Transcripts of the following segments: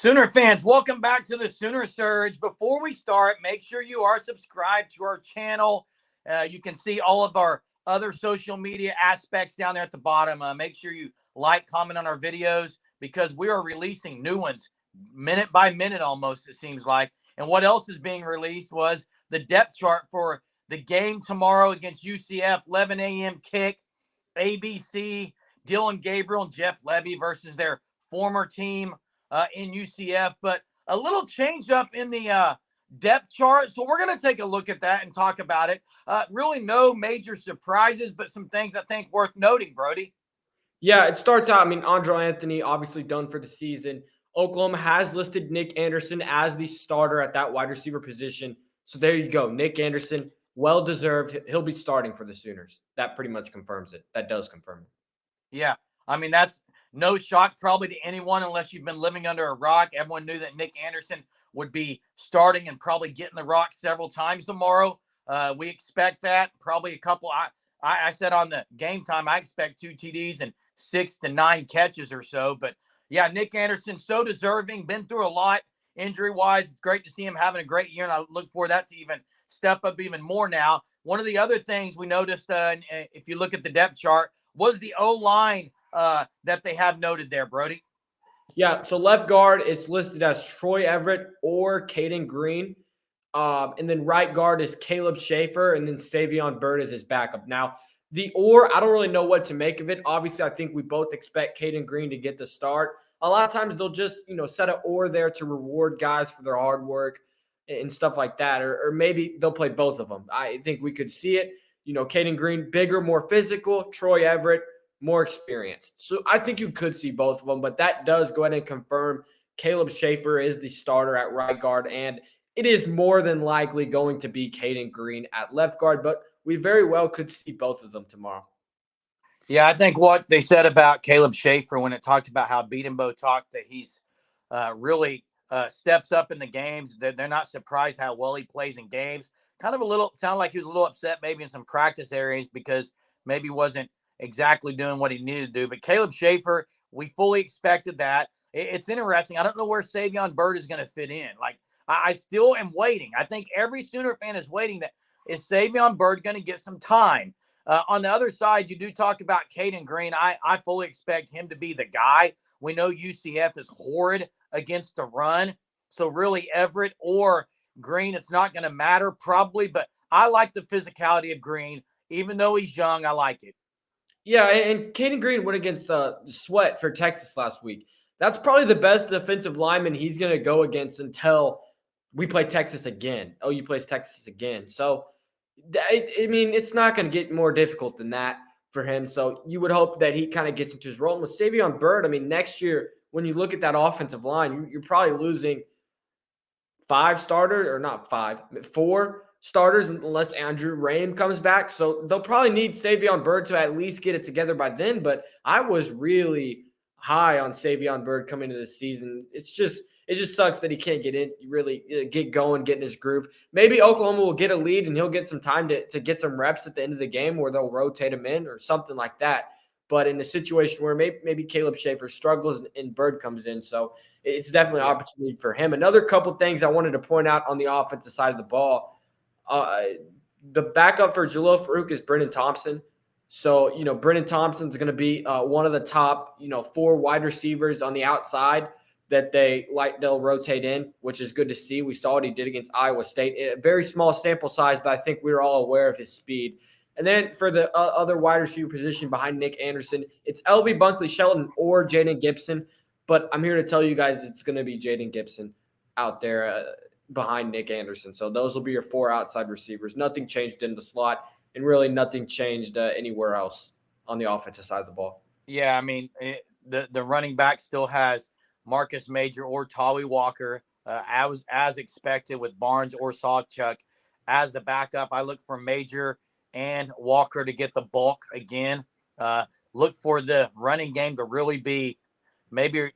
Sooner fans, welcome back to the Sooner Surge. Before we start, make sure you are subscribed to our channel. You can see all of our other social media aspects down there at the bottom. Make sure you like, comment on our videos because we are releasing new ones minute by minute almost, it seems like. And what else is being released was the depth chart for the game tomorrow against UCF, 11 a.m. kick, ABC, Dylan Gabriel and Jeff Levy versus their former team in UCF, but a little change up in the depth chart. So we're going to take a look at that and talk about it. Really no major surprises, but some things I think worth noting, Brody. Yeah, it starts out, Andrew Anthony obviously done for the season. Oklahoma has listed Nick Anderson as the starter at that wide receiver position. So there you go. Nick Anderson, well-deserved. He'll be starting for the Sooners. That pretty much confirms it. That does confirm it. Yeah, that's no shock probably to anyone unless you've been living under a rock. Everyone knew that Nick Anderson would be starting and probably getting the rock several times tomorrow. We expect that. Probably a couple. I said on the game time, I expect 2 TDs and 6 to 9 catches or so. But, yeah, Nick Anderson, so deserving, been through a lot injury-wise. It's great to see him having a great year, and I look for that to even step up even more now. One of the other things we noticed, if you look at the depth chart, was the O-line that they have noted there, Brody. Yeah, so left guard, it's listed as Troy Everett or Caden Green. And then right guard is Caleb Schaefer, and then Savion Byrd is his backup. Now, I don't really know what to make of it. Obviously, I think we both expect Caden Green to get the start. A lot of times they'll just, set an or there to reward guys for their hard work and stuff like that. Or maybe they'll play both of them. I think we could see it. Caden Green, bigger, more physical. Troy Everett, more experienced. So I think you could see both of them, but that does go ahead and confirm Caleb Schaefer is the starter at right guard, and it is more than likely going to be Caden Green at left guard, but we very well could see both of them tomorrow. Yeah, I think what they said about Caleb Schaefer when it talked about how Beatenbow talked that he's really steps up in the games. They're not surprised how well he plays in games. Kind of sounded like he was a little upset maybe in some practice areas because maybe wasn't exactly doing what he needed to do. But Caleb Schaefer, we fully expected that. It's interesting. I don't know where Savion Byrd is going to fit in. Like, I still am waiting. I think every Sooner fan is waiting. That is Savion Byrd going to get some time? On the other side, you do talk about Caden Green. I fully expect him to be the guy. We know UCF is horrid against the run. So really Everett or Green, it's not going to matter probably. But I like the physicality of Green. Even though he's young, I like it. Yeah, and Caden Green went against Sweat for Texas last week. That's probably the best defensive lineman he's going to go against until we play Texas again. OU plays Texas again. So, it's not going to get more difficult than that for him. So you would hope that he kind of gets into his role. And with Savion Byrd, next year, when you look at that offensive line, you're probably losing 4 starters unless Andrew Raym comes back. So they'll probably need Savion Byrd to at least get it together by then. But I was really high on Savion Byrd coming into the season. It just sucks that he can't get going, get in his groove. Maybe Oklahoma will get a lead and he'll get some time to get some reps at the end of the game where they'll rotate him in or something like that. But in a situation where maybe Caleb Schaefer struggles and Byrd comes in. So it's definitely an opportunity for him. Another couple things I wanted to point out on the offensive side of the ball. The backup for Jalil Farouk is Brennan Thompson. So, Brennan Thompson's going to be one of the top, 4 wide receivers on the outside that they'll rotate in, which is good to see. We saw what he did against Iowa State. A very small sample size, but I think we were all aware of his speed. And then for the other wide receiver position behind Nick Anderson, it's LV Bunkley Shelton or Jaden Gibson. But I'm here to tell you guys it's going to be Jaden Gibson out there behind Nick Anderson. So those will be your 4 outside receivers. Nothing changed in the slot, and really nothing changed anywhere else on the offensive side of the ball. Yeah, the running back still has Marcus Major or Tawee Walker, as expected with Barnes or Sawchuk as the backup. I look for Major and Walker to get the bulk again. Look for the running game to really be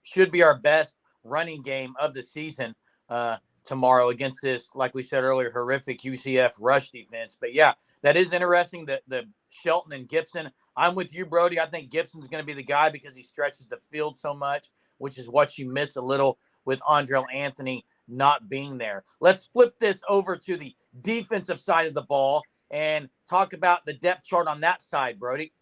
should be our best running game of the season tomorrow against this, like we said earlier, horrific UCF rush defense. But yeah, that is interesting. The Shelton and Gibson. I'm with you, Brody. I think Gibson's going to be the guy because he stretches the field so much, which is what you miss a little with Andrell Anthony not being there. Let's flip this over to the defensive side of the ball and talk about the depth chart on that side, Brody.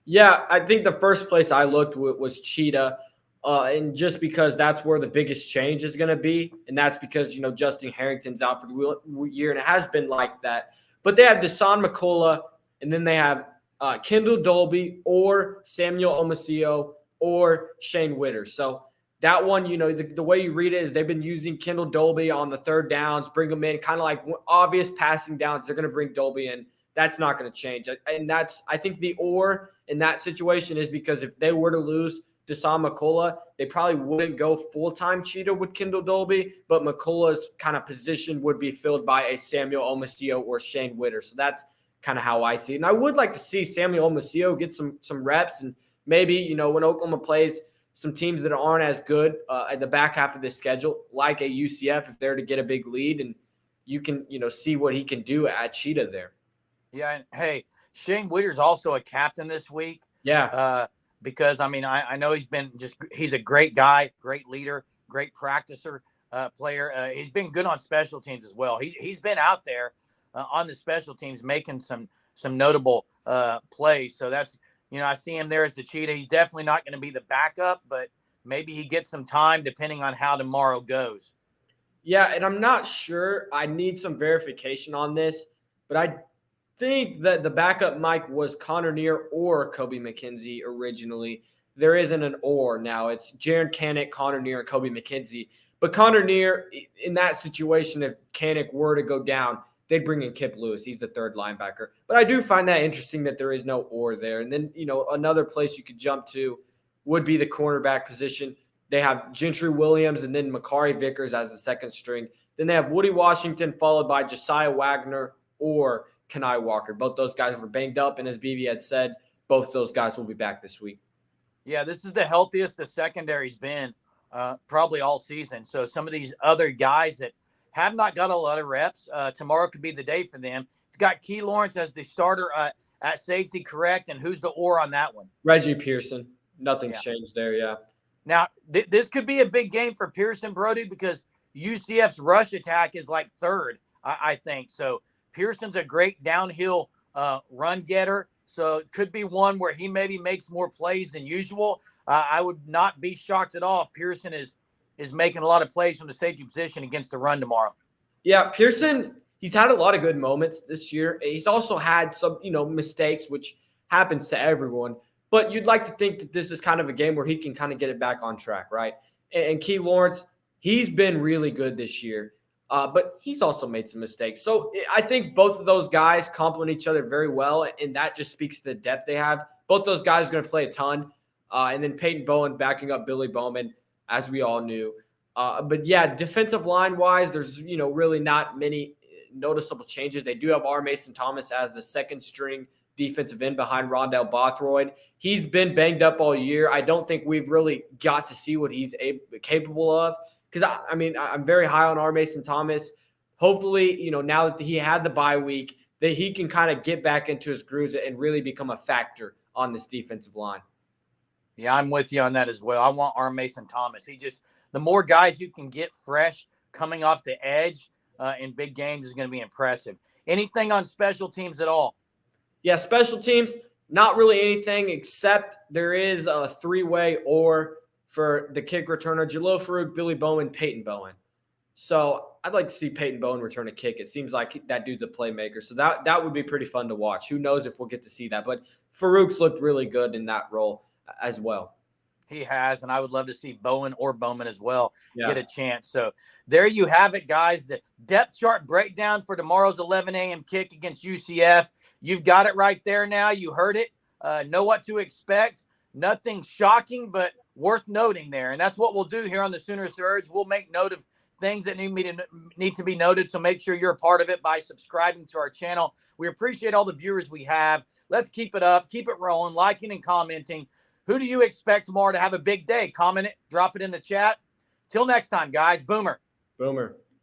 Yeah, I think the first place I looked was Cheetah. And just because that's where the biggest change is going to be. And that's because, Justin Harrington's out for the year, and it has been like that. But they have Desan McCullough, and then they have Kendall Dolby or Samuel Omasio or Shane Witter. So that one, the way you read it is they've been using Kendall Dolby on the third downs, bring them in, kind of like obvious passing downs. They're going to bring Dolby in. That's not going to change. And I think the or in that situation is because if they were to lose Desan McCullough, they probably wouldn't go full-time Cheetah with Kendall Dolby, but McCullough's kind of position would be filled by a Samuel Omasio or Shane Witter. So that's kind of how I see it. And I would like to see Samuel Omasio get some reps, and maybe, when Oklahoma plays some teams that aren't as good at the back half of this schedule, like a UCF, if they're to get a big lead, and you can, see what he can do at Cheetah there. Yeah, and hey, Shane Witter's also a captain this week. Yeah. Because, I know he's a great guy, great leader, great practicer, player. He's been good on special teams as well. He's been out there on the special teams making some notable plays. So that's, I see him there as the Cheetah. He's definitely not going to be the backup, but maybe he gets some time depending on how tomorrow goes. Yeah, and I'm not sure. I need some verification on this, but I think that the backup Mike was Connor Neer or Kobe McKenzie originally. There isn't an or now. It's Jaron Canick, Connor Neer, and Kobe McKenzie. But Connor Neer, in that situation, if Canick were to go down, they'd bring in Kip Lewis. He's the third linebacker. But I do find that interesting that there is no or there. And then, another place you could jump to would be the cornerback position. They have Gentry Williams and then Makari Vickers as the second string. Then they have Woody Washington followed by Josiah Wagner or Kenai Walker. Both those guys were banged up, and as BB had said, both those guys will be back this week. Yeah, this is the healthiest the secondary's been probably all season. So some of these other guys that have not got a lot of reps, tomorrow could be the day for them. It's got Key Lawrence as the starter at safety, correct? And who's the or on that one? Reggie Pearson. Nothing's changed there, yeah. Now, this could be a big game for Pearson, Brody, because UCF's rush attack is like third, I think. So Pearson's a great downhill run getter. So it could be one where he maybe makes more plays than usual. I would not be shocked at all if Pearson is making a lot of plays from the safety position against the run tomorrow. Yeah, Pearson, he's had a lot of good moments this year. He's also had some, mistakes, which happens to everyone. But you'd like to think that this is kind of a game where he can kind of get it back on track, right? And Key Lawrence, he's been really good this year, but he's also made some mistakes. So I think both of those guys complement each other very well, and that just speaks to the depth they have. Both those guys are going to play a ton. And then Peyton Bowen backing up Billy Bowman, as we all knew. But yeah, defensive line-wise, there's, really not many noticeable changes. They do have R. Mason Thomas as the second string defensive end behind Rondell Bothroyd. He's been banged up all year. I don't think we've really got to see what he's capable of, because I'm very high on R. Mason Thomas. Hopefully, now that he had the bye week, that he can kind of get back into his grooves and really become a factor on this defensive line. Yeah, I'm with you on that as well. I want R. Mason Thomas. The more guys you can get fresh coming off the edge in big games is going to be impressive. Anything on special teams at all? Yeah, special teams, not really anything except there is a three-way or for the kick returner, Jalil Farouk, Billy Bowman, Peyton Bowen. So I'd like to see Peyton Bowen return a kick. It seems like that dude's a playmaker. So that would be pretty fun to watch. Who knows if we'll get to see that. But Farouk's looked really good in that role as well. He has, and I would love to see Bowen or Bowman as well get a chance. So there you have it, guys. The depth chart breakdown for tomorrow's 11 a.m. kick against UCF. You've got it right there now. You heard it. Know what to expect. Nothing shocking, but worth noting there. And that's what we'll do here on the Sooner Surge. We'll make note of things that need to be noted. So make sure you're a part of it by subscribing to our channel. We appreciate all the viewers we have. Let's keep it up. Keep it rolling, liking and commenting. Who do you expect tomorrow to have a big day? Comment it, drop it in the chat. Till next time, guys. Boomer. Boomer.